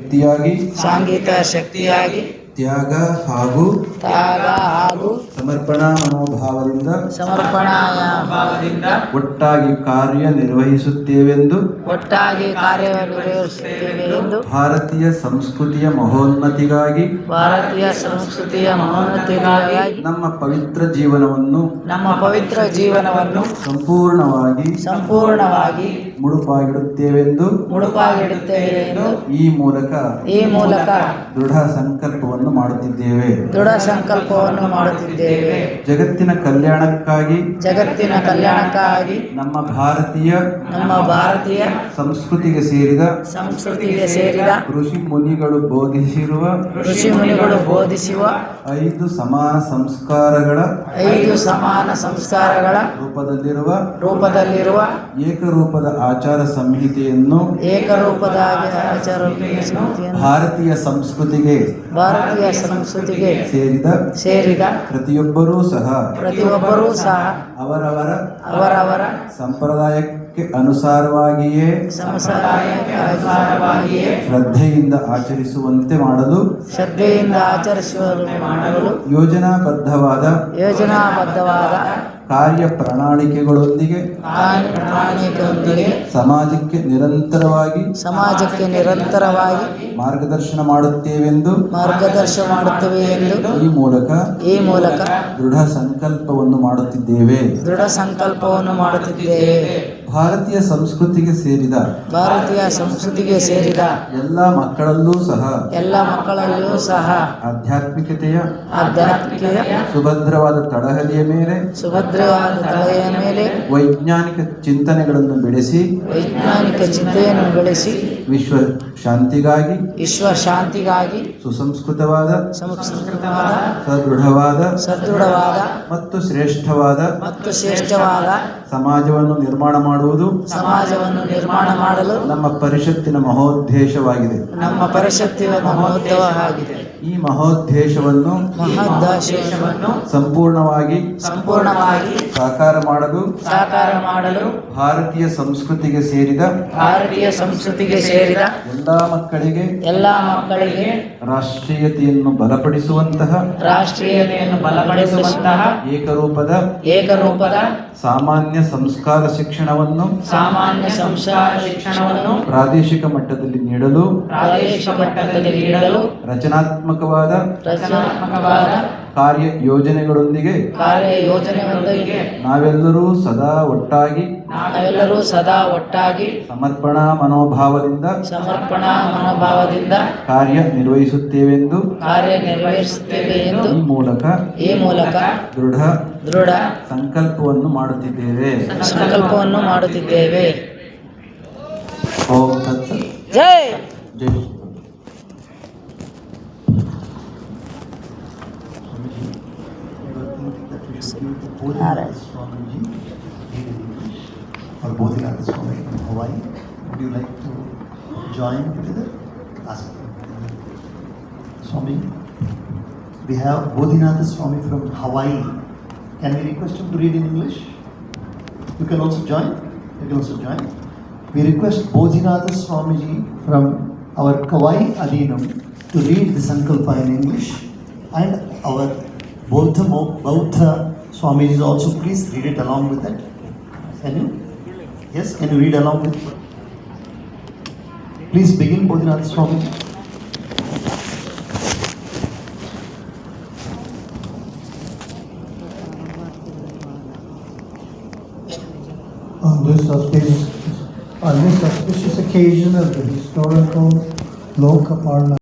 ಸಾಂಘಿಕ ಶಕ್ತಿಯಾಗಿ ತ್ಯಾಗ ಹಾಗೂ ಸಮರ್ಪಣಾ ಮನೋಭಾವದಿಂದ ಒಟ್ಟಾಗಿ ಕಾರ್ಯನಿರ್ವಹಿಸುತ್ತೇವೆಂದು ಭಾರತೀಯ ಸಂಸ್ಕೃತಿಯ ಮಹೋನ್ನತಿಗಾಗಿ ನಮ್ಮ ಪವಿತ್ರ ಜೀವನವನ್ನು ಸಂಪೂರ್ಣವಾಗಿ ಮುಡುಪಾಗಿಡುತ್ತೇವೆಂದು ಈ ಮೂಲಕ ದೃಢ ಸಂಕಲ್ಪವನ್ನು ಮಾಡುತ್ತಿದ್ದೇವೆ. ಜಗತ್ತಿನ ಕಲ್ಯಾಣಕ್ಕಾಗಿ ನಮ್ಮ ಭಾರತೀಯ ಸಂಸ್ಕೃತಿಗೆ ಸೇರಿದ ಋಷಿ ಮುನಿಗಳು ಬೋಧಿಸಿರುವ 5 ಸಮಾನ ಸಂಸ್ಕಾರಗಳ ರೂಪದಲ್ಲಿರುವ ಏಕರೂಪದ ಆಚಾರ ಸಂಹಿತೆಯನ್ನು ಭಾರತೀಯ ಸಂಸ್ಕೃತಿಗೆ ಸೇರಿದ ಪ್ರತಿಯೊಬ್ಬರೂ ಸಹ ಅವರವರ ಸಂಪ್ರದಾಯಕ್ಕೆ ಅನುಸಾರವಾಗಿಯೇ ಶ್ರದ್ಧೆಯಿಂದ ಆಚರಿಸುವಂತೆ ಮಾಡಲು ಯೋಜನಾಬದ್ಧವಾದ ಕಾರ್ಯ ಪ್ರಣಾಳಿಕೆಗಳೊಂದಿಗೆ ಸಮಾಜಕ್ಕೆ ನಿರಂತರವಾಗಿ ಮಾರ್ಗದರ್ಶನ ಮಾಡುತ್ತೇವೆಂದು ಈ ಮೂಲಕ ದೃಢ ಸಂಕಲ್ಪವನ್ನು ಮಾಡುತ್ತಿದ್ದೇವೆ. ಭಾರತೀಯ ಸಂಸ್ಕೃತಿಗೆ ಸೇರಿದ ಎಲ್ಲ ಮಕ್ಕಳಲ್ಲೂ ಸಹ ಆಧ್ಯಾತ್ಮಿಕತೆಯ ಸುಭದ್ರವಾದ ತಳಹದಿಯ ಮೇಲೆ ವೈಜ್ಞಾನಿಕ ಚಿಂತನೆಗಳನ್ನು ಬೆಳೆಸಿ ವಿಶ್ವ ಶಾಂತಿಗಾಗಿ ಸುಸಂಸ್ಕೃತವಾದ ಸದೃಢವಾದ ಮತ್ತು ಶ್ರೇಷ್ಠವಾದ ಸಮಾಜವನ್ನು ನಿರ್ಮಾಣ ಮಾಡಲು ನಮ್ಮ ಪರಿಷತ್ತಿನ ಮಹೋದ್ದೇಶವಾಗಿದೆ. ಈ ಮಹೋದ್ದೇಶವನ್ನು ಸಂಪೂರ್ಣವಾಗಿ ಸಾಕಾರ ಮಾಡಲು ಭಾರತೀಯ ಸಂಸ್ಕೃತಿಗೆ ಸೇರಿದ ಎಲ್ಲಾ ಮಕ್ಕಳಿಗೆ ರಾಷ್ಟ್ರೀಯತೆಯನ್ನು ಬಲಪಡಿಸುವಂತಹ ಏಕರೂಪದ ಸಾಮಾನ್ಯ ಸಂಸ್ಕಾರ ಶಿಕ್ಷಣವನ್ನು ಪ್ರಾದೇಶಿಕ ಮಟ್ಟದಲ್ಲಿ ನೀಡಲು ರಚನಾತ್ಮಕವಾದ ಕಾರ್ಯ ಯೋಜನೆಗಳೊಂದಿಗೆ ನಾವೆಲ್ಲರೂ ಸದಾ ಒಟ್ಟಾಗಿ ಸಮರ್ಪಣಾ ಮನೋಭಾವದಿಂದ ಕಾರ್ಯನಿರ್ವಹಿಸುತ್ತೇವೆಂದು ಈ ಮೂಲಕ ದೃಢ ಸಂಕಲ್ಪವನ್ನು ಮಾಡುತ್ತಿದ್ದೇವೆ. ಓಂ ತತ್ಸತ್. ಜೈ. or Bodhinath Swami from Hawaii. Would you like to join together? Ask Swami. We have Bodhinath Swami from Hawaii. Can we request him to read in English? You can also join. We request Bodhinath Swamiji from our Kauai Adinam to read the Sankalpa in English, and our Bauddha Swamiji also, please read it along with it. Can you? Yes, can you read along with? Please begin, Bodhinath Swami. On this auspicious occasion of the historical Lokaparna